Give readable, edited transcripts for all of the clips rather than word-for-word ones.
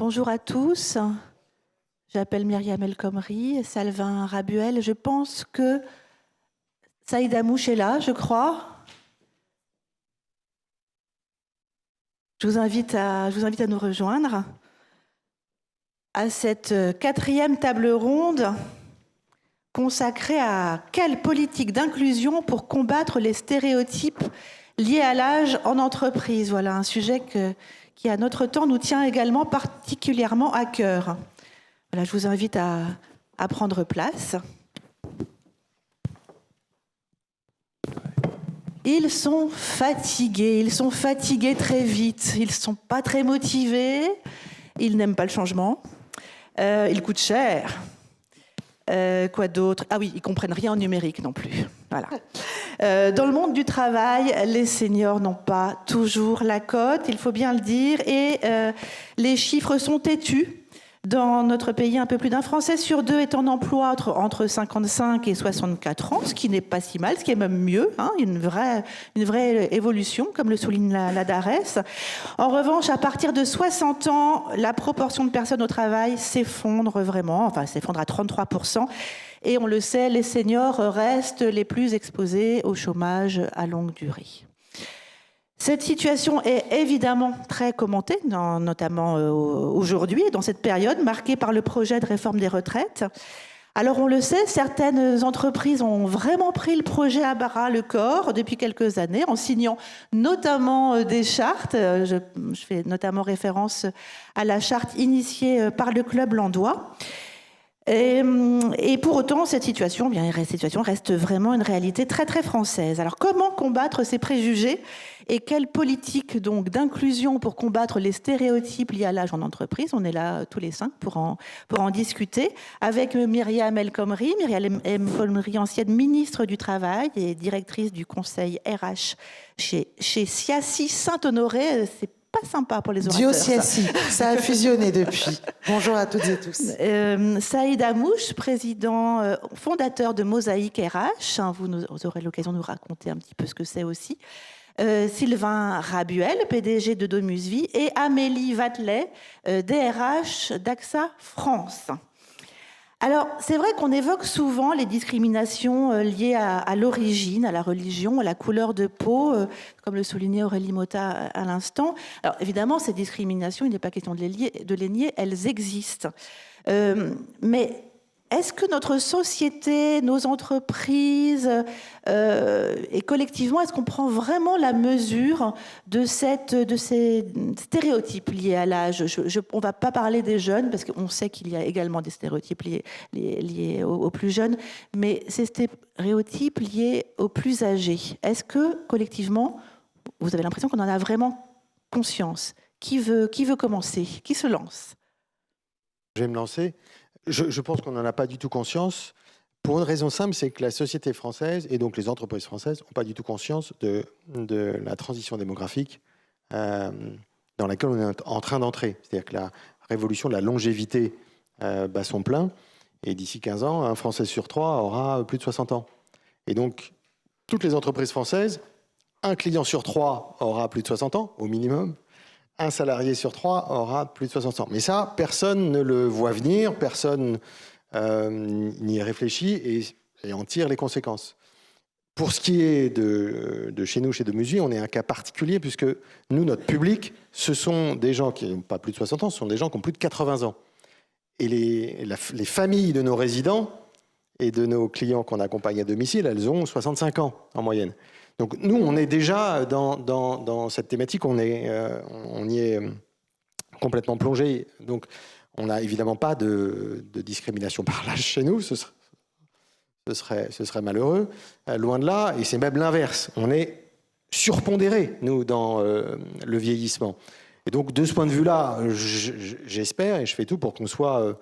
Bonjour à tous. J'appelle Myriam El Khomri, Salvin Rabuel. Je pense que Saïd Amouche est là, je crois. Je vous invite à nous rejoindre à cette quatrième table ronde consacrée à quelle politique d'inclusion pour combattre les stéréotypes liés à l'âge en entreprise. Voilà un sujet qui, à notre temps, nous tient également particulièrement à cœur. Voilà, je vous invite à prendre place. Ils sont fatigués très vite, ils ne sont pas très motivés, ils n'aiment pas le changement, ils coûtent cher. Quoi d'autre? Ah oui, ils ne comprennent rien en numérique non plus. Voilà. Dans le monde du travail, les seniors n'ont pas toujours la cote, il faut bien le dire, et les chiffres sont têtus. Dans notre pays, un peu plus d'un Français sur deux est en emploi entre 55 et 64 ans, ce qui n'est pas si mal, ce qui est même mieux, hein, une vraie évolution, comme le souligne la DARES. En revanche, à partir de 60 ans, la proportion de personnes au travail s'effondre vraiment, enfin s'effondre à 33%. Et on le sait, les seniors restent les plus exposés au chômage à longue durée. Cette situation est évidemment très commentée, notamment aujourd'hui, dans cette période marquée par le projet de réforme des retraites. Alors on le sait, certaines entreprises ont vraiment pris le projet à bras le corps depuis quelques années, en signant notamment des chartes. Je fais notamment référence à la charte initiée par le Club Landois. Et pour autant, cette situation reste vraiment une réalité très très française. Alors comment combattre ces préjugés et quelle politique donc d'inclusion pour combattre les stéréotypes liés à l'âge en entreprise? On est là tous les 5 pour en discuter avec Myriam El Khomri. Myriam El Khomri, ancienne ministre du Travail et directrice du conseil RH chez Siassi Saint-Honoré. C'est pas sympa pour les orateurs. Siassi, ça a fusionné depuis. Bonjour à toutes et tous. Saïd Amouche, président fondateur de Mosaïque RH. Vous aurez l'occasion de nous raconter un petit peu ce que c'est aussi. Sylvain Rabuel, PDG de Domusvie, et Amélie Vatelet, DRH d'AXA France. Alors, c'est vrai qu'on évoque souvent les discriminations liées à l'origine, à la religion, à la couleur de peau, comme le soulignait Aurélie Mota à l'instant. Alors, évidemment, ces discriminations, il n'est pas question de les nier, elles existent. Mais est-ce que notre société, nos entreprises et collectivement, est-ce qu'on prend vraiment la mesure de ces stéréotypes liés à l'âge? On ne va pas parler des jeunes, parce qu'on sait qu'il y a également des stéréotypes liés aux plus jeunes, mais ces stéréotypes liés aux plus âgés, est-ce que collectivement, vous avez l'impression qu'on en a vraiment conscience? Qui veut commencer? Qui se lance? Je vais me lancer. Je pense qu'on n'en a pas du tout conscience, pour une raison simple, c'est que la société française, et donc les entreprises françaises, n'ont pas du tout conscience de la transition démographique dans laquelle on est en train d'entrer. C'est-à-dire que la révolution de la longévité bat son plein, et d'ici 15 ans, un Français sur 3 aura plus de 60 ans. Et donc, toutes les entreprises françaises, un client sur 3 aura plus de 60 ans, au minimum. Un salarié sur 3 aura plus de 60 ans. Mais ça, personne ne le voit venir, personne n'y réfléchit et en tire les conséquences. Pour ce qui est de chez nous, chez Domusvie, on est un cas particulier puisque nous, notre public, ce sont des gens qui n'ont pas plus de 60 ans, ce sont des gens qui ont plus de 80 ans. Et les familles de nos résidents et de nos clients qu'on accompagne à domicile, elles ont 65 ans en moyenne. Donc nous, on est déjà dans cette thématique, on y est complètement plongé. Donc on n'a évidemment pas de discrimination par l'âge chez nous, ce serait malheureux. Loin de là, et c'est même l'inverse. On est surpondéré, nous, dans le vieillissement. Et donc de ce point de vue-là, j'espère et je fais tout pour qu'on soit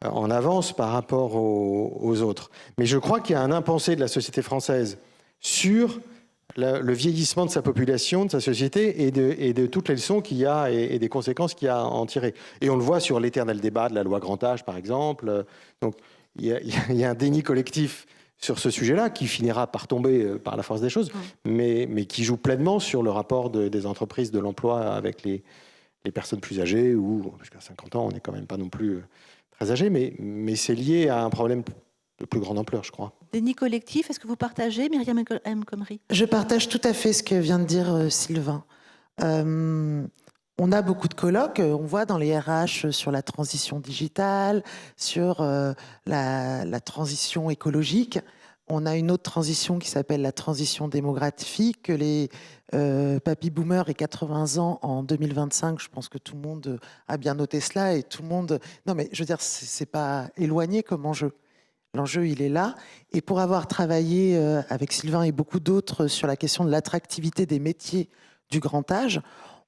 en avance par rapport aux autres. Mais je crois qu'il y a un impensé de la société française sur le vieillissement de sa population, de sa société et de toutes les leçons qu'il y a et des conséquences qu'il y a à en tirer. Et on le voit sur l'éternel débat de la loi grand âge, par exemple. Donc il y a un déni collectif sur ce sujet-là qui finira par tomber par la force des choses, mais qui joue pleinement sur le rapport des entreprises de l'emploi avec les personnes plus âgées, parce qu'à 50 ans, on n'est quand même pas non plus très âgé, mais c'est lié à un problème de plus grande ampleur, je crois. Déni collectif, est-ce que vous partagez, Myriam El Khomri? Je partage tout à fait ce que vient de dire Sylvain. On a beaucoup de colloques, on voit dans les RH sur la transition digitale, sur la transition écologique. On a une autre transition qui s'appelle la transition démographique, que les papy boomers et 80 ans en 2025, je pense que tout le monde a bien noté cela et tout le monde... Non mais je veux dire, c'est pas éloigné comme enjeu. L'enjeu, il est là. Et pour avoir travaillé avec Sylvain et beaucoup d'autres sur la question de l'attractivité des métiers du grand âge,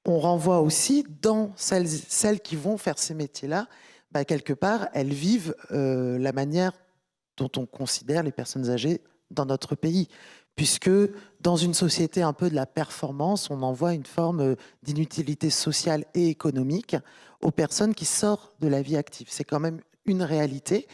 on renvoie aussi dans celles qui vont faire ces métiers-là, quelque part, elles vivent la manière dont on considère les personnes âgées dans notre pays. Puisque dans une société un peu de la performance, on envoie une forme d'inutilité sociale et économique aux personnes qui sortent de la vie active. C'est quand même une réalité.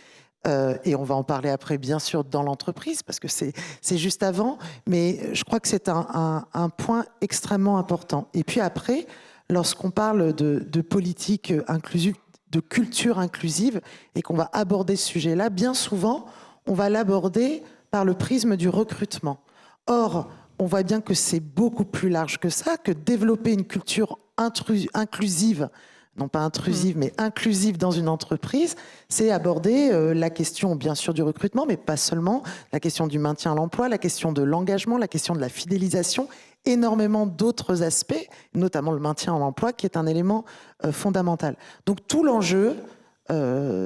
Et on va en parler après, bien sûr, dans l'entreprise, parce que c'est juste avant. Mais je crois que c'est un point extrêmement important. Et puis après, lorsqu'on parle de politique inclusive, de culture inclusive, et qu'on va aborder ce sujet-là, bien souvent, on va l'aborder par le prisme du recrutement. Or, on voit bien que c'est beaucoup plus large que ça, que développer une culture inclusive, non pas intrusive, mais inclusive dans une entreprise, c'est aborder la question, bien sûr, du recrutement, mais pas seulement, la question du maintien à l'emploi, la question de l'engagement, la question de la fidélisation, énormément d'autres aspects, notamment le maintien à l'emploi, qui est un élément fondamental. Donc tout l'enjeu,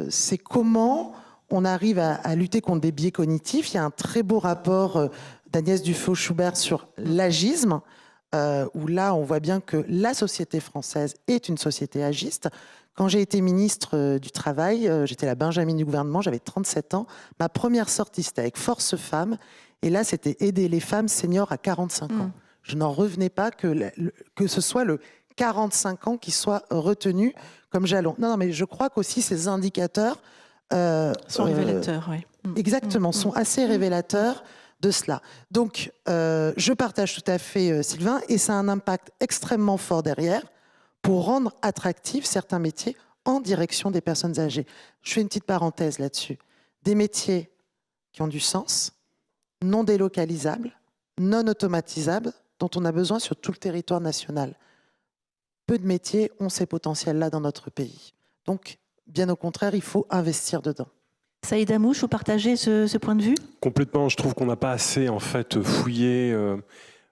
c'est comment on arrive à lutter contre des biais cognitifs. Il y a un très beau rapport d'Agnès Dufaux-Schubert sur l'agisme, où là, on voit bien que la société française est une société agiste. Quand j'ai été ministre du Travail, j'étais la Benjamine du gouvernement, j'avais 37 ans. Ma première sortie, c'était avec Force Femmes. Et là, c'était aider les femmes seniors à 45 ans. Je n'en revenais pas que ce soit le 45 ans qui soit retenu comme jalon. Non, mais je crois qu'aussi ces indicateurs... sont révélateurs, oui. Exactement, sont assez révélateurs de cela. Donc, je partage tout à fait Sylvain, et ça a un impact extrêmement fort derrière pour rendre attractifs certains métiers en direction des personnes âgées. Je fais une petite parenthèse là-dessus. Des métiers qui ont du sens, non délocalisables, non automatisables, dont on a besoin sur tout le territoire national. Peu de métiers ont ces potentiels-là dans notre pays. Donc, bien au contraire, il faut investir dedans. Saïd Amouche, vous partagez ce point de vue? Complètement. Je trouve qu'on n'a pas assez en fait fouillé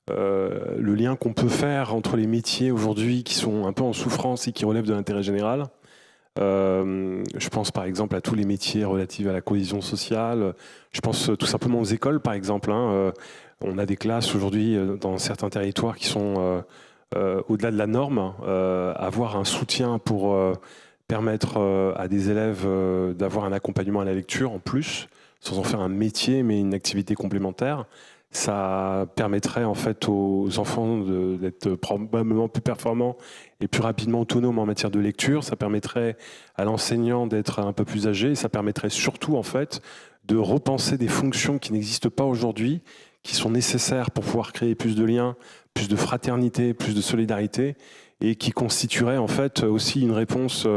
le lien qu'on peut faire entre les métiers aujourd'hui qui sont un peu en souffrance et qui relèvent de l'intérêt général. Je pense par exemple à tous les métiers relatifs à la cohésion sociale. Je pense tout simplement aux écoles, par exemple. On a des classes aujourd'hui dans certains territoires qui sont au-delà de la norme. Avoir un soutien pour permettre à des élèves d'avoir un accompagnement à la lecture en plus, sans en faire un métier, mais une activité complémentaire. Ça permettrait en fait aux enfants d'être probablement plus performants et plus rapidement autonomes en matière de lecture. Ça permettrait à l'enseignant d'être un peu plus âgé. Ça permettrait surtout en fait de repenser des fonctions qui n'existent pas aujourd'hui, qui sont nécessaires pour pouvoir créer plus de liens, plus de fraternité, plus de solidarité, et qui constituerait en fait aussi une réponse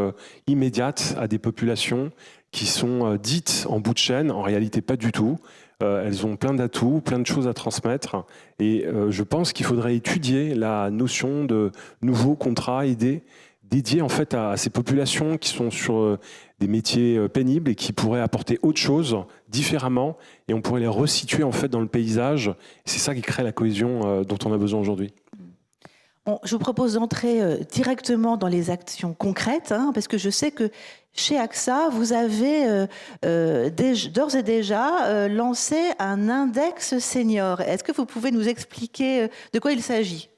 immédiate à des populations qui sont dites en bout de chaîne, en réalité pas du tout. Elles ont plein d'atouts, plein de choses à transmettre, et je pense qu'il faudrait étudier la notion de nouveaux contrats aidés dédiés en fait à ces populations qui sont sur des métiers pénibles et qui pourraient apporter autre chose différemment, et on pourrait les resituer en fait dans le paysage. C'est ça qui crée la cohésion dont on a besoin aujourd'hui. Je vous propose d'entrer directement dans les actions concrètes, parce que je sais que chez AXA, vous avez d'ores et déjà lancé un index senior. Est-ce que vous pouvez nous expliquer de quoi il s'agit ?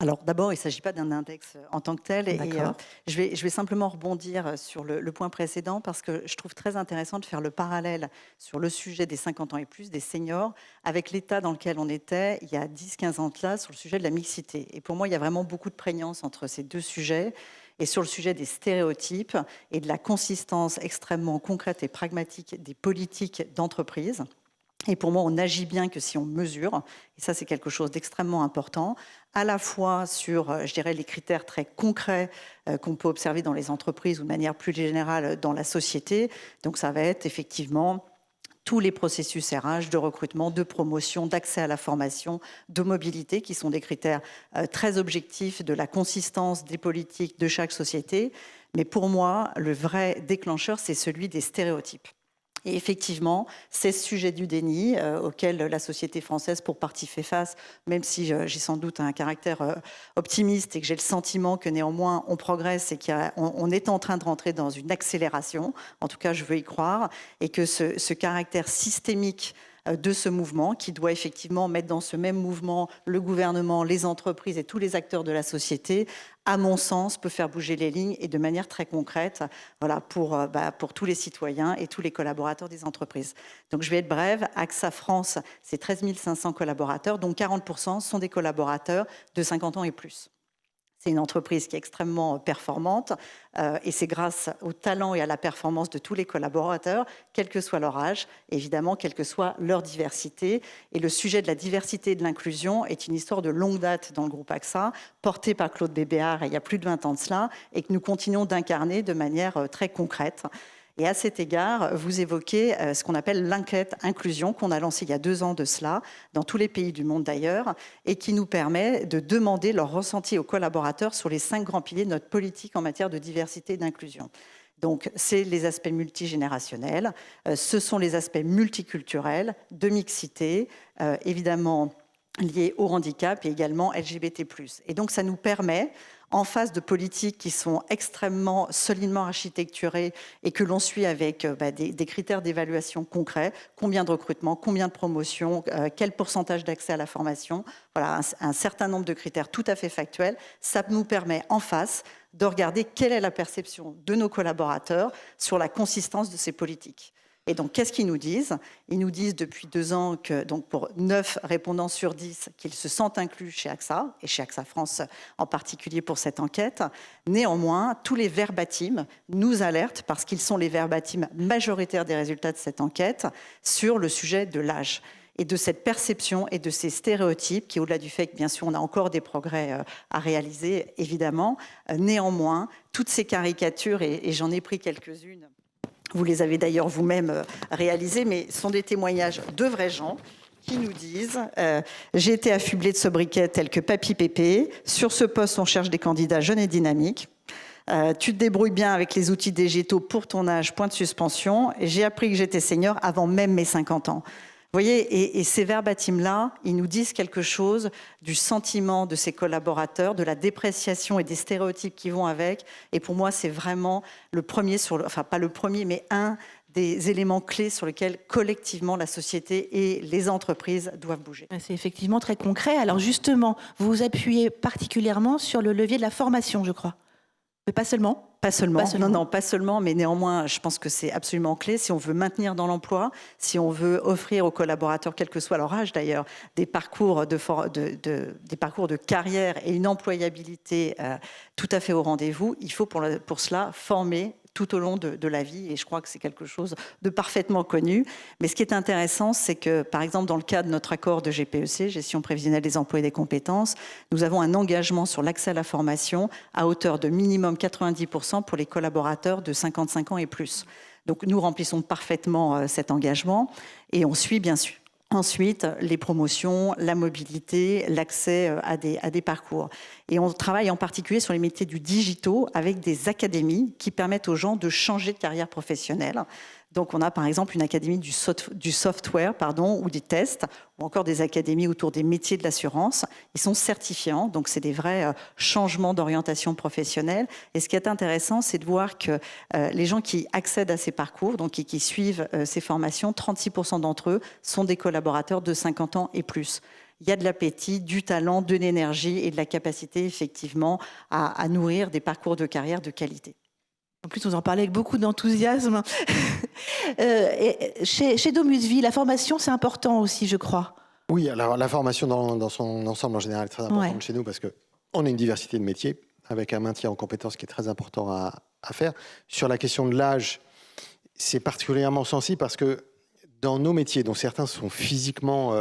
Alors d'abord, il ne s'agit pas d'un index en tant que tel. Et je vais simplement rebondir sur le point précédent parce que je trouve très intéressant de faire le parallèle sur le sujet des 50 ans et plus, des seniors, avec l'état dans lequel on était il y a 10-15 ans de là sur le sujet de la mixité. Et pour moi, il y a vraiment beaucoup de prégnance entre ces deux sujets. Et sur le sujet des stéréotypes et de la consistance extrêmement concrète et pragmatique des politiques d'entreprise. Et pour moi, on agit bien que si on mesure, et ça c'est quelque chose d'extrêmement important, à la fois sur, je dirais, les critères très concrets qu'on peut observer dans les entreprises ou de manière plus générale dans la société. Donc ça va être effectivement tous les processus RH, de recrutement, de promotion, d'accès à la formation, de mobilité, qui sont des critères très objectifs de la consistance des politiques de chaque société. Mais pour moi, le vrai déclencheur, c'est celui des stéréotypes. Et effectivement, c'est ce sujet du déni auquel la société française pour partie fait face, même si j'ai sans doute un caractère optimiste et que j'ai le sentiment que néanmoins on progresse et qu'on est en train de rentrer dans une accélération, en tout cas je veux y croire, et que ce caractère systémique de ce mouvement, qui doit effectivement mettre dans ce même mouvement le gouvernement, les entreprises et tous les acteurs de la société, à mon sens, peut faire bouger les lignes et de manière très concrète, voilà, pour tous les citoyens et tous les collaborateurs des entreprises. Donc je vais être brève, AXA France, c'est 13 500 collaborateurs, dont 40% sont des collaborateurs de 50 ans et plus. C'est une entreprise qui est extrêmement performante et c'est grâce au talent et à la performance de tous les collaborateurs, quel que soit leur âge, évidemment, quelle que soit leur diversité. Et le sujet de la diversité et de l'inclusion est une histoire de longue date dans le groupe AXA, portée par Claude Bébéar il y a plus de 20 ans de cela, et que nous continuons d'incarner de manière très concrète. Et à cet égard, vous évoquez ce qu'on appelle l'enquête inclusion qu'on a lancée il y a 2 ans de cela, dans tous les pays du monde d'ailleurs, et qui nous permet de demander leur ressenti aux collaborateurs sur les 5 grands piliers de notre politique en matière de diversité et d'inclusion. Donc, c'est les aspects multigénérationnels, ce sont les aspects multiculturels, de mixité, évidemment liés au handicap et également LGBT+. Et donc, ça nous permet, en face de politiques qui sont extrêmement solidement architecturées et que l'on suit avec des critères d'évaluation concrets, combien de recrutement, combien de promotions, quel pourcentage d'accès à la formation, voilà, un certain nombre de critères tout à fait factuels, ça nous permet en face de regarder quelle est la perception de nos collaborateurs sur la consistance de ces politiques. Et donc, qu'est-ce qu'ils nous disent? Ils nous disent depuis 2 ans que, donc pour 9 répondants sur 10, qu'ils se sentent inclus chez AXA, et chez AXA France en particulier pour cette enquête. Néanmoins, tous les verbatims nous alertent, parce qu'ils sont les verbatims majoritaires des résultats de cette enquête, sur le sujet de l'âge et de cette perception et de ces stéréotypes qui, au-delà du fait que, bien sûr, on a encore des progrès à réaliser, évidemment, néanmoins, toutes ces caricatures, et j'en ai pris quelques-unes, vous les avez d'ailleurs vous-même réalisées, mais sont des témoignages de vrais gens qui nous disent j'ai été affublé de sobriquets tels que Papy Pépé. Sur ce poste, on cherche des candidats jeunes et dynamiques. Tu te débrouilles bien avec les outils digitaux pour ton âge, point de suspension. J'ai appris que j'étais senior avant même mes 50 ans. Vous voyez, et ces verbatims-là, ils nous disent quelque chose du sentiment de ces collaborateurs, de la dépréciation et des stéréotypes qui vont avec. Et pour moi, c'est vraiment le premier, enfin pas le premier, mais un des éléments clés sur lesquels collectivement la société et les entreprises doivent bouger. C'est effectivement très concret. Alors justement, vous vous appuyez particulièrement sur le levier de la formation, je crois. Mais pas seulement. Pas seulement. Pas seulement. Non, pas seulement, mais néanmoins, je pense que c'est absolument clé. Si on veut maintenir dans l'emploi, si on veut offrir aux collaborateurs, quel que soit leur âge d'ailleurs, des parcours des parcours de carrière et une employabilité tout à fait au rendez-vous, il faut pour cela former tout au long de la vie, et je crois que c'est quelque chose de parfaitement connu. Mais ce qui est intéressant, c'est que, par exemple, dans le cadre de notre accord de GPEC, Gestion prévisionnelle des emplois et des compétences, nous avons un engagement sur l'accès à la formation à hauteur de minimum 90% pour les collaborateurs de 55 ans et plus. Donc nous remplissons parfaitement cet engagement, et on suit bien sûr ensuite les promotions, la mobilité, l'accès à des parcours. Et on travaille en particulier sur les métiers du digitaux avec des académies qui permettent aux gens de changer de carrière professionnelle. Donc on a par exemple une académie du software ou des tests, ou encore des académies autour des métiers de l'assurance. Ils sont certifiants, donc c'est des vrais changements d'orientation professionnelle. Et ce qui est intéressant, c'est de voir que les gens qui accèdent à ces parcours, donc qui suivent ces formations, 36% d'entre eux sont des collaborateurs de 50 ans et plus. Il y a de l'appétit, du talent, de l'énergie et de la capacité effectivement à nourrir des parcours de carrière de qualité. En plus, vous en parlez avec beaucoup d'enthousiasme. Chez Domusvie, la formation, c'est important aussi, je crois. Oui, alors la formation dans son ensemble en général est très importante chez nous parce qu'on a une diversité de métiers avec un maintien en compétences qui est très important à faire. Sur la question de l'âge, c'est particulièrement sensible parce que dans nos métiers, dont certains sont physiquement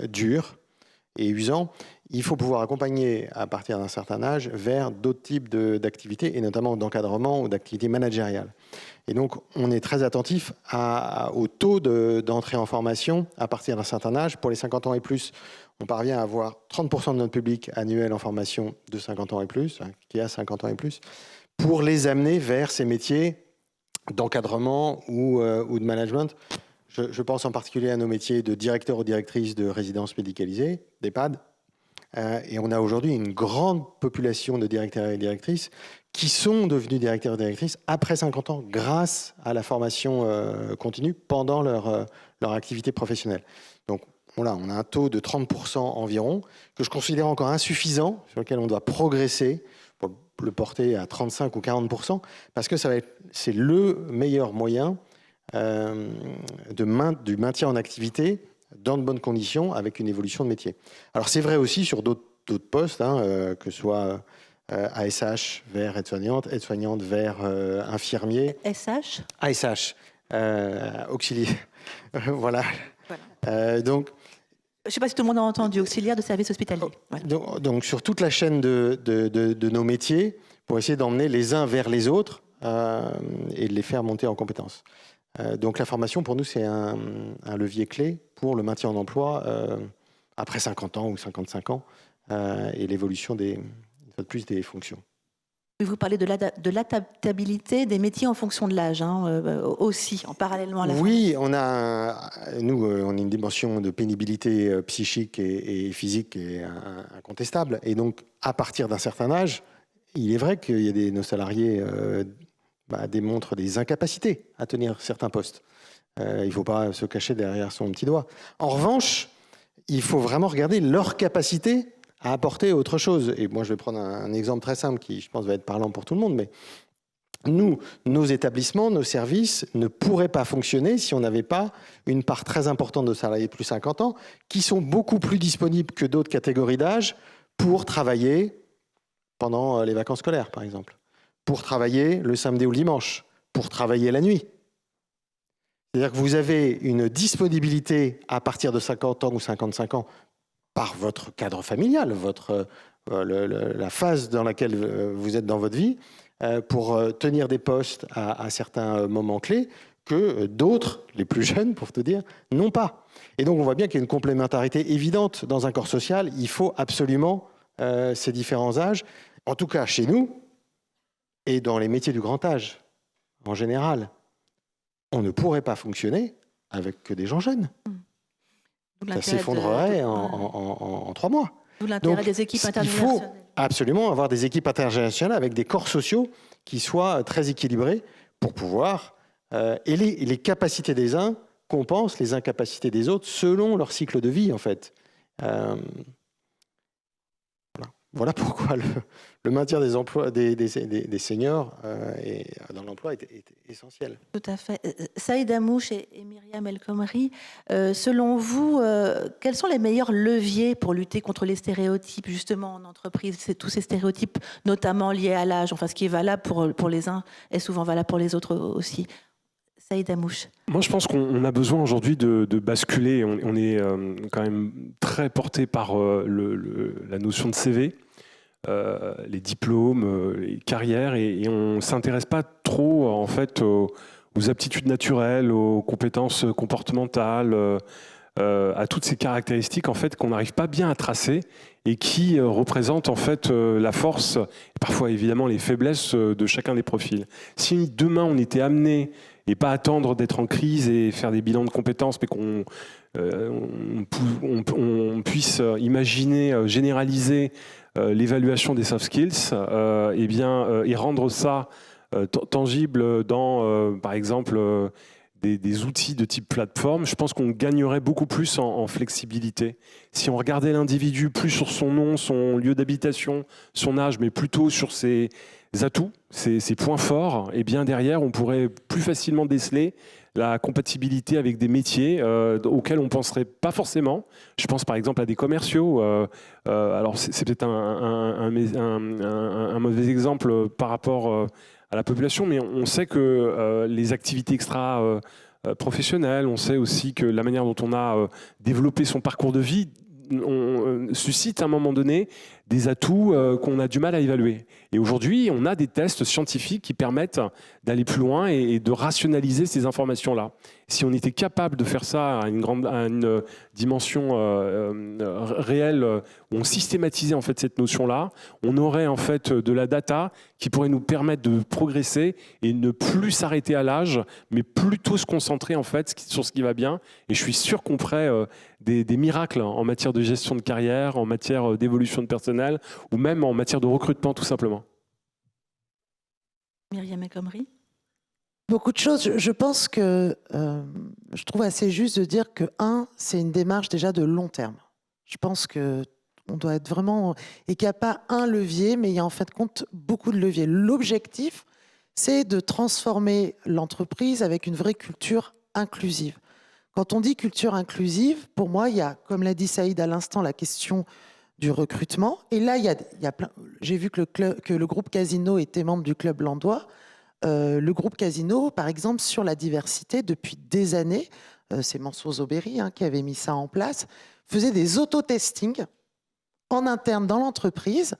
durs et usants, il faut pouvoir accompagner à partir d'un certain âge vers d'autres types d'activités, et notamment d'encadrement ou d'activités managériales. Et donc, on est très attentif au taux d'entrée en formation à partir d'un certain âge. Pour les 50 ans et plus, on parvient à avoir 30% de notre public annuel en formation de 50 ans et plus, qui a 50 ans et plus, pour les amener vers ces métiers d'encadrement ou de management. Je pense en particulier à nos métiers de directeur ou directrice de résidence médicalisée, d'EHPAD. Et on a aujourd'hui une grande population de directeurs et directrices qui sont devenus directeurs et directrices après 50 ans grâce à la formation continue pendant leur activité professionnelle. Donc voilà, on a un taux de 30% environ que je considère encore insuffisant, sur lequel on doit progresser pour le porter à 35 ou 40%, parce que c'est le meilleur moyen du maintien en activité dans de bonnes conditions avec une évolution de métier. Alors c'est vrai aussi sur d'autres postes, que ce soit ASH vers aide-soignante, aide-soignante vers infirmier. SH ASH, auxiliaire. Voilà. Donc, je ne sais pas si tout le monde a entendu, auxiliaire de service hospitalier. Voilà. Donc sur toute la chaîne de nos métiers, pour essayer d'emmener les uns vers les autres et de les faire monter en compétences. Donc la formation, pour nous, c'est un levier clé pour le maintien en emploi après 50 ans ou 55 ans et l'évolution des fonctions. Vous parlez de l'adaptabilité des métiers en fonction de l'âge, aussi, en parallèlement à la Oui, on a une dimension de pénibilité psychique et physique qui est incontestable. Et donc, à partir d'un certain âge, il est vrai qu'il y a nos salariés démontrent des incapacités à tenir certains postes. Il ne faut pas se cacher derrière son petit doigt. En revanche, il faut vraiment regarder leur capacité à apporter autre chose. Et moi, je vais prendre un exemple très simple qui, je pense, va être parlant pour tout le monde. Mais nous, nos établissements, nos services ne pourraient pas fonctionner si on n'avait pas une part très importante de salariés de plus de 50 ans qui sont beaucoup plus disponibles que d'autres catégories d'âge pour travailler pendant les vacances scolaires, par exemple, pour travailler le samedi ou le dimanche, pour travailler la nuit. C'est-à-dire que vous avez une disponibilité à partir de 50 ans ou 55 ans par votre cadre familial, la phase dans laquelle vous êtes dans votre vie, pour tenir des postes à certains moments clés que d'autres, les plus jeunes pour tout dire, n'ont pas. Et donc on voit bien qu'il y a une complémentarité évidente dans un corps social. Il faut absolument ces différents âges, en tout cas chez nous, et dans les métiers du grand âge, en général, on ne pourrait pas fonctionner avec que des gens jeunes. Ça s'effondrerait en 3 mois. D'où l'intérêt des équipes intergénérationnelles. Il faut absolument avoir des équipes intergénérationnelles avec des corps sociaux qui soient très équilibrés pour pouvoir... et les capacités des uns compensent les incapacités des autres selon leur cycle de vie, en fait. Voilà pourquoi le maintien des emplois des seniors dans l'emploi est essentiel. Tout à fait. Saïd Amouche et Myriam El Khomri, selon vous, quels sont les meilleurs leviers pour lutter contre les stéréotypes, justement, en entreprise? C'est tous ces stéréotypes, notamment liés à l'âge. Enfin, ce qui est valable pour les uns est souvent valable pour les autres aussi. Saïd Amouche. Moi, je pense qu'on a besoin aujourd'hui de basculer. On est quand même très porté par la notion de CV, les diplômes, les carrières, et on ne s'intéresse pas trop en fait aux aptitudes naturelles, aux compétences comportementales, à toutes ces caractéristiques en fait qu'on n'arrive pas bien à tracer et qui représentent en fait la force et parfois évidemment les faiblesses de chacun des profils. Si demain on était amené et pas attendre d'être en crise et faire des bilans de compétences, mais qu'on puisse imaginer, généraliser l'évaluation des soft skills, et rendre ça tangible dans, par exemple, des outils de type plateforme, je pense qu'on gagnerait beaucoup plus en flexibilité. Si on regardait l'individu plus sur son nom, son lieu d'habitation, son âge, mais plutôt sur ses atouts, ses points forts, et bien derrière, on pourrait plus facilement déceler la compatibilité avec des métiers auxquels on ne penserait pas forcément. Je pense par exemple à des commerciaux. Alors c'est peut-être un mauvais exemple par rapport à la population, mais on sait que les activités professionnelle. On sait aussi que la manière dont on a développé son parcours de vie suscite à un moment donné des atouts qu'on a du mal à évaluer. Et aujourd'hui, on a des tests scientifiques qui permettent d'aller plus loin et de rationaliser ces informations-là. Si on était capable de faire ça à une dimension réelle, où on systématisait en fait cette notion-là, on aurait en fait de la data qui pourrait nous permettre de progresser et ne plus s'arrêter à l'âge, mais plutôt se concentrer en fait sur ce qui va bien. Et je suis sûr qu'on ferait des miracles en matière de gestion de carrière, en matière d'évolution de personnel, ou même en matière de recrutement tout simplement. Myriam El Khomri. Beaucoup de choses. Je pense que je trouve assez juste de dire que, c'est une démarche déjà de long terme. Je pense que on doit être vraiment... Et qu'il n'y a pas un levier, mais il y a en fait compte beaucoup de leviers. L'objectif, c'est de transformer l'entreprise avec une vraie culture inclusive. Quand on dit culture inclusive, pour moi, il y a, comme l'a dit Saïd à l'instant, la question du recrutement. Et là, il y a plein... J'ai vu que le groupe Casino était membre du Club Landois. Le groupe Casino, par exemple, sur la diversité, depuis des années, c'est Mansour Zoberi qui avait mis ça en place, faisait des auto-testings en interne dans l'entreprise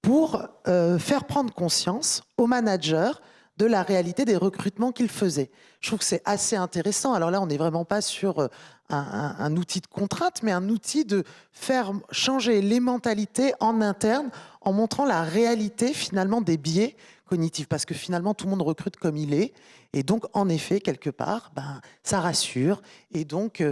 pour faire prendre conscience aux managers de la réalité des recrutements qu'ils faisaient. Je trouve que c'est assez intéressant. Alors là, on n'est vraiment pas sur un outil de contrainte, mais un outil de faire changer les mentalités en interne en montrant la réalité finalement des biais cognitifs. Parce que finalement, tout le monde recrute comme il est. Et donc, en effet, quelque part, ça rassure. Et donc,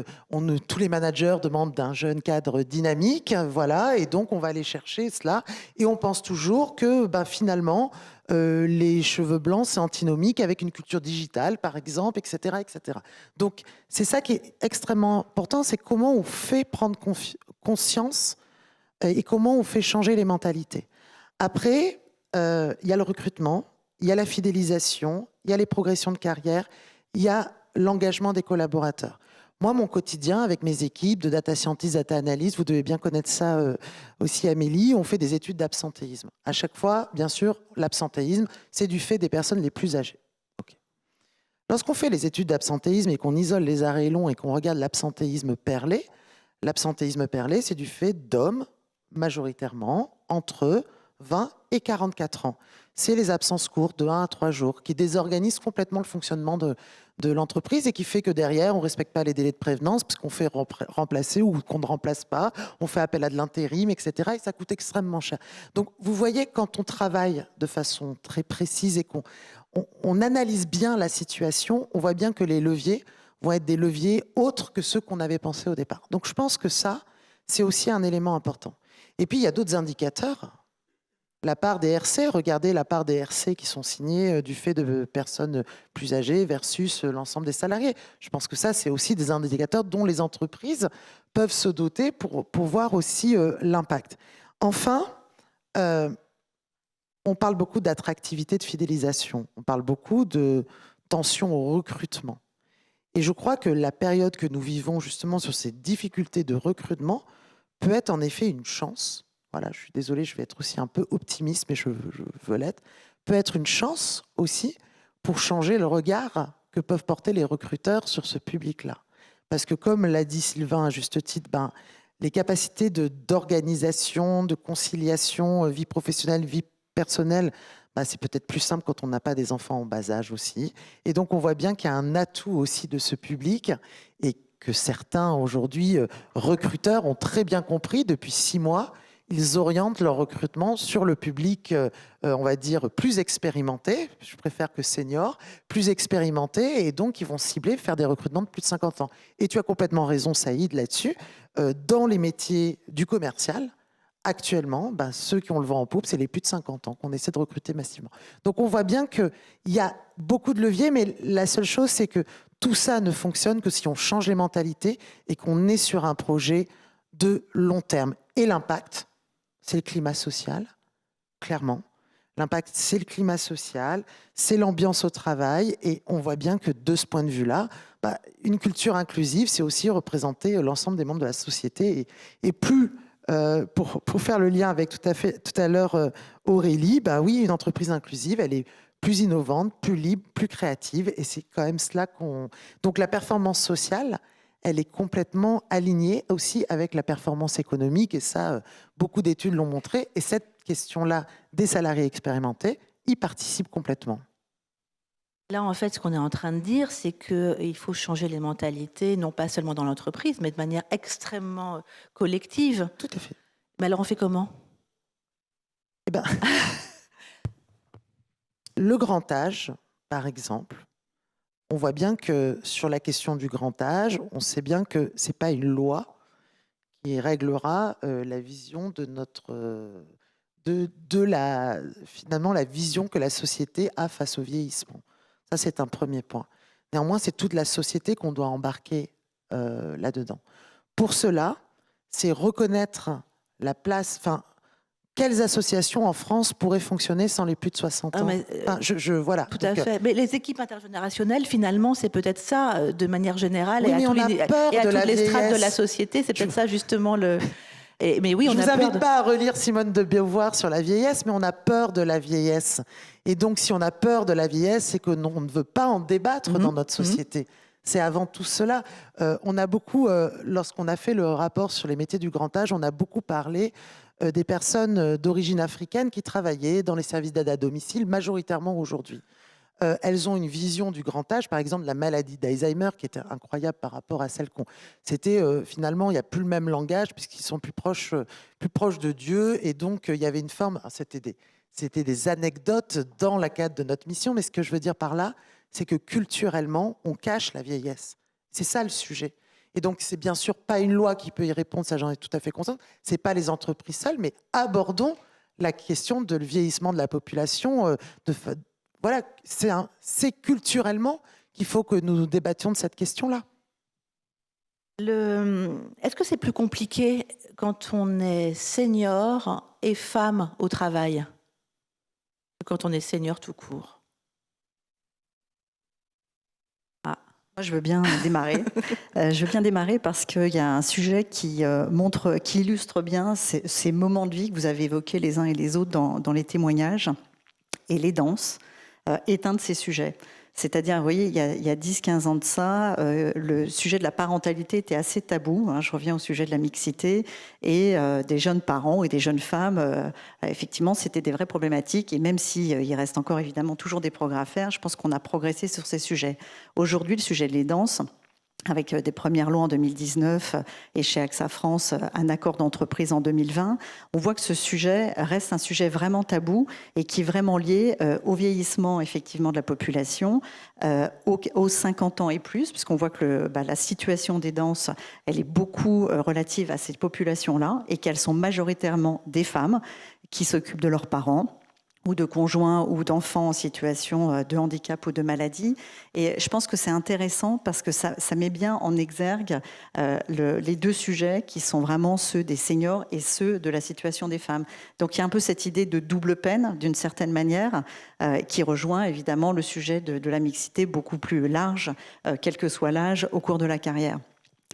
tous les managers demandent d'un jeune cadre dynamique. Voilà. Et donc, on va aller chercher cela. Et on pense toujours que finalement, les cheveux blancs, c'est antinomique avec une culture digitale, par exemple, etc., etc. Donc, c'est ça qui est extrêmement important, c'est comment on fait prendre conscience et comment on fait changer les mentalités. Après, il y a le recrutement, il y a la fidélisation, il y a les progressions de carrière, il y a l'engagement des collaborateurs. Moi, mon quotidien avec mes équipes de data scientist, data analyst, vous devez bien connaître ça aussi, Amélie, on fait des études d'absentéisme. À chaque fois, bien sûr, l'absentéisme, c'est du fait des personnes les plus âgées. Okay. Lorsqu'on fait les études d'absentéisme et qu'on isole les arrêts longs et qu'on regarde l'absentéisme perlé, c'est du fait d'hommes, majoritairement, entre 20 et 44 ans. C'est les absences courtes de 1 à 3 jours qui désorganisent complètement le fonctionnement de l'entreprise et qui fait que derrière, on ne respecte pas les délais de prévenance parce qu'on fait remplacer ou qu'on ne remplace pas, on fait appel à de l'intérim, etc. Et ça coûte extrêmement cher. Donc, vous voyez, quand on travaille de façon très précise et qu'on analyse bien la situation, on voit bien que les leviers vont être des leviers autres que ceux qu'on avait pensés au départ. Donc, je pense que ça, c'est aussi un élément important. Et puis, il y a d'autres indicateurs. La part des RC, regardez la part des RC qui sont signés du fait de personnes plus âgées versus l'ensemble des salariés. Je pense que ça, c'est aussi des indicateurs dont les entreprises peuvent se doter pour voir aussi l'impact. Enfin, on parle beaucoup d'attractivité, de fidélisation. On parle beaucoup de tension au recrutement. Et je crois que la période que nous vivons justement sur ces difficultés de recrutement peut être en effet une chance. Voilà, je suis désolée, je vais être aussi un peu optimiste, mais je veux l'être, peut être une chance aussi pour changer le regard que peuvent porter les recruteurs sur ce public-là. Parce que comme l'a dit Sylvain à juste titre, les capacités d'organisation, de conciliation, vie professionnelle, vie personnelle, c'est peut-être plus simple quand on n'a pas des enfants en bas âge aussi. Et donc on voit bien qu'il y a un atout aussi de ce public et que certains aujourd'hui recruteurs ont très bien compris depuis 6 mois. Ils orientent leur recrutement sur le public, on va dire, plus expérimenté, je préfère que senior, plus expérimenté, et donc ils vont cibler, faire des recrutements de plus de 50 ans. Et tu as complètement raison, Saïd, là-dessus. Dans les métiers du commercial, actuellement, ceux qui ont le vent en poupe, c'est les plus de 50 ans qu'on essaie de recruter massivement. Donc on voit bien qu'il y a beaucoup de leviers, mais la seule chose, c'est que tout ça ne fonctionne que si on change les mentalités et qu'on est sur un projet de long terme. Et l'impact, c'est le climat social, clairement. L'impact, c'est le climat social, c'est l'ambiance au travail. Et on voit bien que de ce point de vue-là, une culture inclusive, c'est aussi représenter l'ensemble des membres de la société. Et plus, pour faire le lien avec tout à l'heure Aurélie, oui, une entreprise inclusive, elle est plus innovantes, plus libres, plus créatives. Et c'est quand même cela qu'on... Donc la performance sociale, elle est complètement alignée aussi avec la performance économique. Et ça, beaucoup d'études l'ont montré. Et cette question-là des salariés expérimentés y participe complètement. Là, en fait, ce qu'on est en train de dire, c'est qu'il faut changer les mentalités, non pas seulement dans l'entreprise, mais de manière extrêmement collective. Tout à fait. Mais alors, on fait comment ? Eh ben, le grand âge, par exemple, on voit bien que sur la question du grand âge, on sait bien que ce n'est pas une loi qui réglera la vision de notre... finalement, la vision que la société a face au vieillissement. Ça, c'est un premier point. Néanmoins, c'est toute la société qu'on doit embarquer là-dedans. Pour cela, c'est reconnaître la place... Quelles associations en France pourraient fonctionner sans les plus de 60 ans ? Voilà. Tout à fait. Mais les équipes intergénérationnelles, finalement, c'est peut-être ça, de manière générale, et à toutes les strates de la société, c'est peut-être ça, justement, le... Mais oui, je ne vous invite pas à relire Simone de Beauvoir sur la vieillesse, mais on a peur de la vieillesse. Et donc, si on a peur de la vieillesse, c'est qu'on ne veut pas en débattre dans notre société. C'est avant tout cela. On a beaucoup, lorsqu'on a fait le rapport sur les métiers du grand âge, on a beaucoup parlé des personnes d'origine africaine qui travaillaient dans les services d'aide à domicile, majoritairement aujourd'hui. Elles ont une vision du grand âge, par exemple la maladie d'Alzheimer, qui était incroyable par rapport à celle qu'on... C'était finalement, il n'y a plus le même langage, puisqu'ils sont plus proches de Dieu, et donc il y avait une forme... C'était des anecdotes dans la cadre de notre mission, mais ce que je veux dire par là, c'est que culturellement, on cache la vieillesse. C'est ça le sujet. Et donc, c'est bien sûr pas une loi qui peut y répondre, ça j'en ai tout à fait consciente. C'est pas les entreprises seules, mais abordons la question de le vieillissement de la population. Voilà, c'est culturellement qu'il faut que nous débattions de cette question-là. Est-ce que c'est plus compliqué quand on est senior et femme au travail que quand on est senior tout court ? Moi, je veux bien démarrer. Je veux bien démarrer parce qu'il y a un sujet qui illustre bien ces moments de vie que vous avez évoqués les uns et les autres dans les témoignages. Et les danses est un de ces sujets. C'est-à-dire, vous voyez, il y a 10-15 ans de ça, le sujet de la parentalité était assez tabou. Je reviens au sujet de la mixité. Et des jeunes parents et des jeunes femmes, effectivement, c'était des vraies problématiques. Et même s'il reste encore évidemment toujours des progrès à faire, je pense qu'on a progressé sur ces sujets. Aujourd'hui, le sujet des danses, avec des premières lois en 2019 et chez AXA France, un accord d'entreprise en 2020, on voit que ce sujet reste un sujet vraiment tabou et qui est vraiment lié au vieillissement effectivement de la population, aux 50 ans et plus, puisqu'on voit que la situation des danses, elle est beaucoup relative à ces populations-là et qu'elles sont majoritairement des femmes qui s'occupent de leurs parents, ou de conjoints ou d'enfants en situation de handicap ou de maladie. Et je pense que c'est intéressant parce que ça met bien en exergue les deux sujets qui sont vraiment ceux des seniors et ceux de la situation des femmes. Donc il y a un peu cette idée de double peine, d'une certaine manière, qui rejoint évidemment le sujet de la mixité beaucoup plus large, quel que soit l'âge, au cours de la carrière.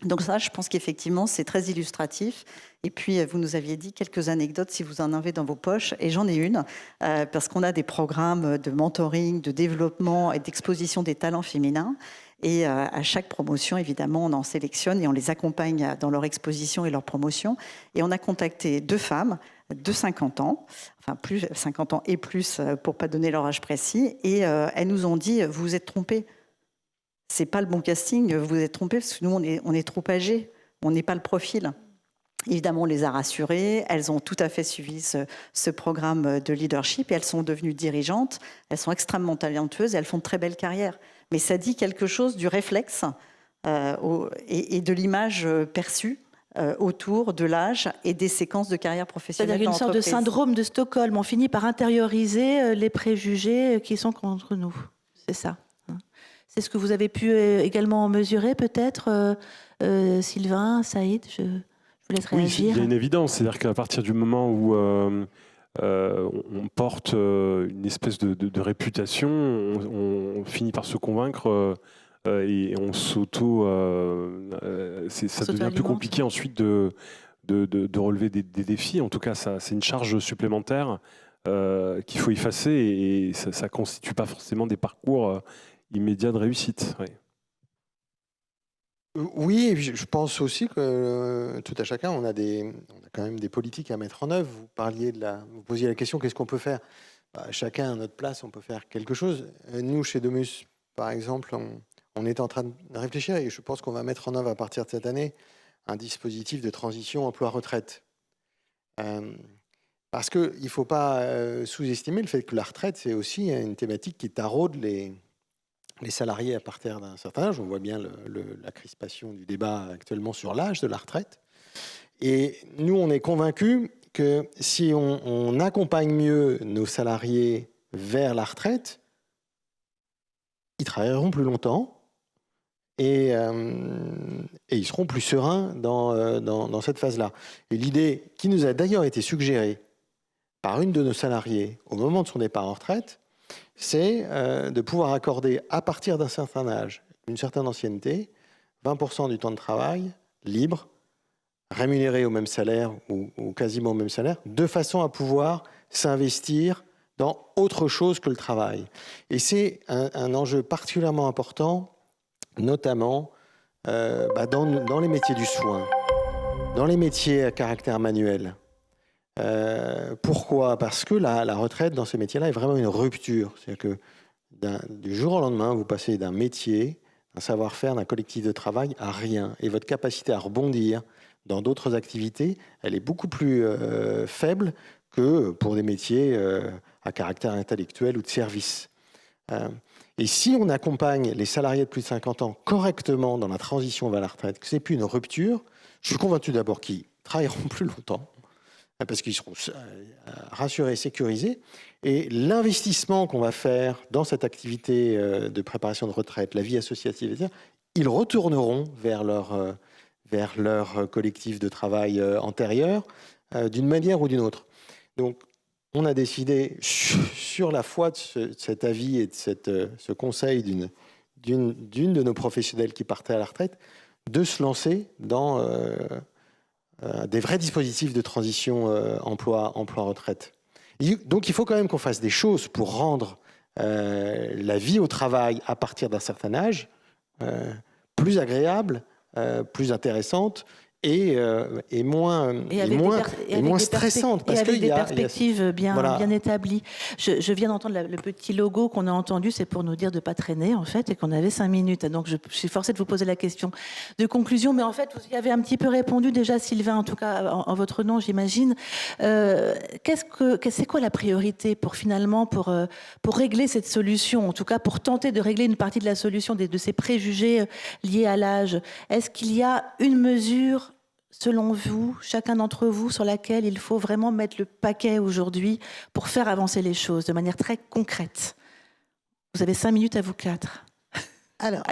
Donc ça, je pense qu'effectivement, c'est très illustratif. Et puis, vous nous aviez dit quelques anecdotes, si vous en avez dans vos poches. Et j'en ai une, parce qu'on a des programmes de mentoring, de développement et d'exposition des talents féminins. Et à chaque promotion, évidemment, on en sélectionne et on les accompagne dans leur exposition et leur promotion. Et on a contacté 2 femmes de 50 ans, enfin plus 50 ans et plus, pour ne pas donner leur âge précis. Et elles nous ont dit, vous vous êtes trompés. C'est pas le bon casting, vous vous êtes trompés parce que nous, on est trop âgés, on n'est pas le profil. Évidemment, on les a rassurées, elles ont tout à fait suivi ce programme de leadership et elles sont devenues dirigeantes, elles sont extrêmement talentueuses et elles font de très belles carrières. Mais ça dit quelque chose du réflexe et de l'image perçue autour de l'âge et des séquences de carrière professionnelle. C'est-à-dire une sorte de syndrome de Stockholm, on finit par intérioriser les préjugés qui sont contre nous, c'est ça. C'est ce que vous avez pu également mesurer, peut-être, Sylvain, Saïd, je vous laisse réagir. Oui, il y a une évidence, c'est-à-dire qu'à partir du moment où on porte une espèce de réputation, on finit par se convaincre et on ça devient plus compliqué ensuite de relever des défis. En tout cas, c'est une charge supplémentaire qu'il faut effacer et ça ne constitue pas forcément des parcours immédiats de réussite. Oui. Oui, et je pense aussi que tout à chacun, on a quand même des politiques à mettre en œuvre. Vous posiez la question, qu'est-ce qu'on peut faire? Chacun à notre place, on peut faire quelque chose. Nous, chez Domus, par exemple, on est en train de réfléchir et je pense qu'on va mettre en œuvre à partir de cette année un dispositif de transition emploi-retraite. Parce qu'il ne faut pas sous-estimer le fait que la retraite, c'est aussi une thématique qui taraude les salariés à partir d'un certain âge. On voit bien la crispation du débat actuellement sur l'âge de la retraite. Et nous, on est convaincus que si on accompagne mieux nos salariés vers la retraite, ils travailleront plus longtemps et ils seront plus sereins dans cette phase-là. Et l'idée qui nous a d'ailleurs été suggérée par une de nos salariés au moment de son départ en retraite, c'est de pouvoir accorder à partir d'un certain âge, d'une certaine ancienneté, 20% du temps de travail libre, rémunéré au même salaire ou quasiment au même salaire, de façon à pouvoir s'investir dans autre chose que le travail. Et c'est un enjeu particulièrement important, notamment dans les métiers du soin, dans les métiers à caractère manuel. Pourquoi? Parce que la retraite dans ces métiers-là est vraiment une rupture. C'est-à-dire que du jour au lendemain, vous passez d'un métier, d'un savoir-faire, d'un collectif de travail à rien. Et votre capacité à rebondir dans d'autres activités, elle est beaucoup plus faible que pour des métiers à caractère intellectuel ou de service. Et si on accompagne les salariés de plus de 50 ans correctement dans la transition vers la retraite, que ce n'est plus une rupture, je suis convaincu d'abord qu'ils travailleront plus longtemps, parce qu'ils seront rassurés, sécurisés. Et l'investissement qu'on va faire dans cette activité de préparation de retraite, la vie associative, etc., ils retourneront vers leur collectif de travail antérieur d'une manière ou d'une autre. Donc, on a décidé, sur la foi de cet avis et de ce conseil d'une de nos professionnels qui partait à la retraite, de se lancer dans des vrais dispositifs de transition emploi-retraite. Donc il faut quand même qu'on fasse des choses pour rendre la vie au travail à partir d'un certain âge plus agréable, plus intéressante et moins stressante. Et avec des perspectives bien établies. Je viens d'entendre le petit logo qu'on a entendu, c'est pour nous dire de ne pas traîner, en fait, et qu'on avait 5 minutes. Donc, je suis forcée de vous poser la question de conclusion. Mais en fait, vous y avez un petit peu répondu déjà, Sylvain, en tout cas, en votre nom, j'imagine. C'est quoi la priorité pour régler cette solution, en tout cas, pour tenter de régler une partie de la solution de ces préjugés liés à l'âge? Est-ce qu'il y a une mesure, selon vous, chacun d'entre vous, sur laquelle il faut vraiment mettre le paquet aujourd'hui pour faire avancer les choses de manière très concrète? Vous avez 5 minutes à vous 4. Alors,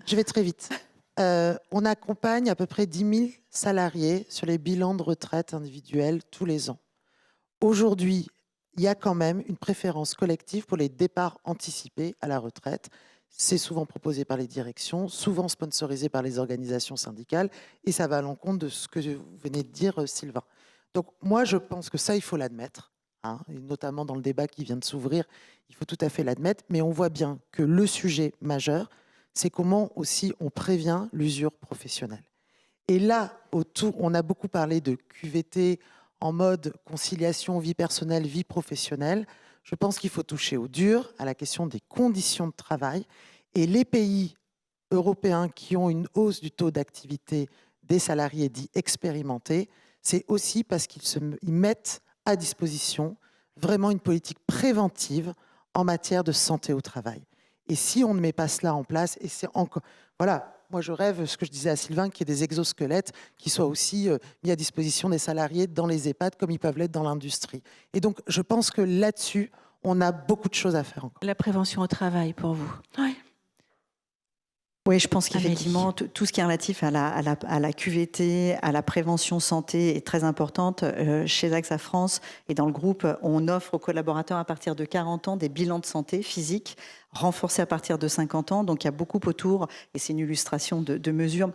je vais très vite. On accompagne à peu près 10 000 salariés sur les bilans de retraite individuels tous les ans. Aujourd'hui, il y a quand même une préférence collective pour les départs anticipés à la retraite. C'est souvent proposé par les directions, souvent sponsorisé par les organisations syndicales, et ça va à l'encontre de ce que vous venez de dire, Sylvain. Donc moi, je pense que ça, il faut l'admettre, et notamment dans le débat qui vient de s'ouvrir, il faut tout à fait l'admettre, mais on voit bien que le sujet majeur, c'est comment aussi on prévient l'usure professionnelle. Et là, autour, on a beaucoup parlé de QVT en mode conciliation vie personnelle, vie professionnelle. Je pense qu'il faut toucher au dur, à la question des conditions de travail. Et les pays européens qui ont une hausse du taux d'activité des salariés dits expérimentés, c'est aussi parce qu'ils mettent à disposition vraiment une politique préventive en matière de santé au travail. Et si on ne met pas cela en place, et c'est encore... Voilà, moi je rêve, ce que je disais à Sylvain, qu'il y ait des exosquelettes qui soient aussi mis à disposition des salariés dans les EHPAD comme ils peuvent l'être dans l'industrie. Et donc je pense que là-dessus, on a beaucoup de choses à faire encore. La prévention au travail pour vous. Oui. Oui, je pense qu'effectivement, tout ce qui est relatif à la QVT, à la prévention santé est très importante. Chez AXA France et dans le groupe, on offre aux collaborateurs à partir de 40 ans des bilans de santé physique renforcés à partir de 50 ans. Donc il y a beaucoup autour, et c'est une illustration de mesures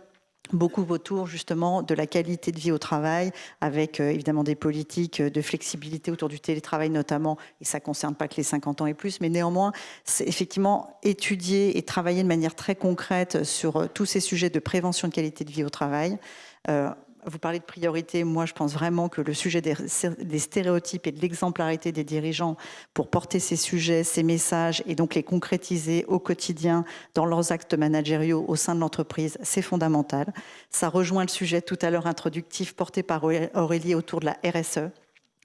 beaucoup autour justement de la qualité de vie au travail, avec évidemment des politiques de flexibilité autour du télétravail notamment, et ça ne concerne pas que les 50 ans et plus, mais néanmoins, c'est effectivement étudier et travailler de manière très concrète sur tous ces sujets de prévention de qualité de vie au travail. Vous parlez de priorité, moi je pense vraiment que le sujet des stéréotypes et de l'exemplarité des dirigeants pour porter ces sujets, ces messages et donc les concrétiser au quotidien dans leurs actes managériaux au sein de l'entreprise, c'est fondamental. Ça rejoint le sujet tout à l'heure introductif porté par Aurélie autour de la RSE.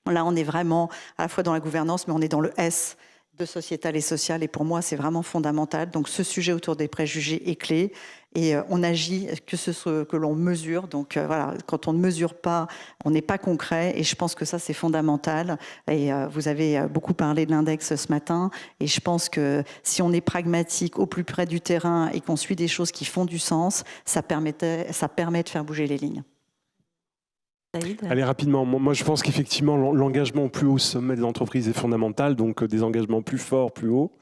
Là on est vraiment à la fois dans la gouvernance mais on est dans le S de sociétal et social et pour moi c'est vraiment fondamental. Donc ce sujet autour des préjugés est clé. Et on agit que l'on mesure. Donc voilà, quand on ne mesure pas, on n'est pas concret. Et je pense que ça, c'est fondamental. Et vous avez beaucoup parlé de l'index ce matin. Et je pense que si on est pragmatique au plus près du terrain et qu'on suit des choses qui font du sens, ça permet de faire bouger les lignes. Allez, rapidement. Moi, je pense qu'effectivement, l'engagement au plus haut sommet de l'entreprise est fondamental. Donc, des engagements plus forts, plus hauts.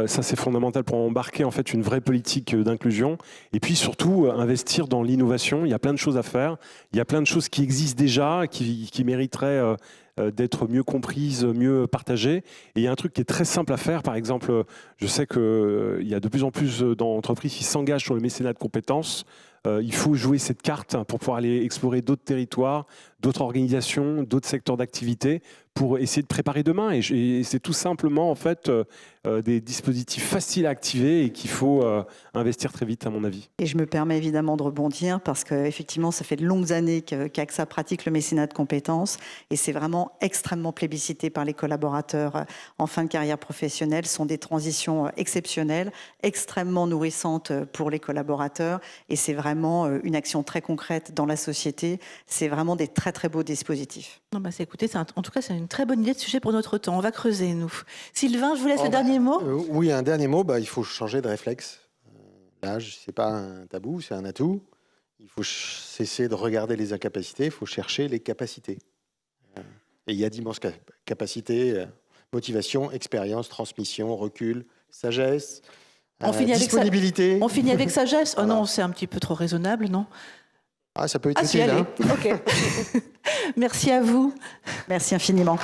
Ça, c'est fondamental pour embarquer en fait une vraie politique d'inclusion. Et puis surtout, investir dans l'innovation. Il y a plein de choses à faire. Il y a plein de choses qui existent déjà, qui mériteraient d'être mieux comprises, mieux partagées. Et il y a un truc qui est très simple à faire. Par exemple, je sais qu'il y a de plus en plus d'entreprises qui s'engagent sur le mécénat de compétences. Il faut jouer cette carte pour pouvoir aller explorer d'autres territoires, d'autres organisations, d'autres secteurs d'activité pour essayer de préparer demain. Et c'est tout simplement en fait des dispositifs faciles à activer et qu'il faut investir très vite à mon avis. Et je me permets évidemment de rebondir parce qu'effectivement ça fait de longues années qu'AXA pratique le mécénat de compétences et c'est vraiment extrêmement plébiscité par les collaborateurs en fin de carrière professionnelle. Ce sont des transitions exceptionnelles, extrêmement nourrissantes pour les collaborateurs et c'est vraiment une action très concrète dans la société. C'est vraiment des très très beaux dispositifs. Non, bah, écoutez, en tout cas, c'est une très bonne idée de sujet pour notre temps. On va creuser, nous. Sylvain, je vous laisse le dernier mot. Oui, un dernier mot. Il faut changer de réflexe. L'âge, c'est pas un tabou, c'est un atout. Il faut cesser de regarder les incapacités, il faut chercher les capacités. Et il y a d'immenses capacités, motivation, expérience, transmission, recul, sagesse, disponibilité. On finit avec sagesse. Oh Voilà. non, c'est un petit peu trop raisonnable, non? Ah, ça peut être Ah si, utile. allez. Ok. Merci à vous. Merci infiniment.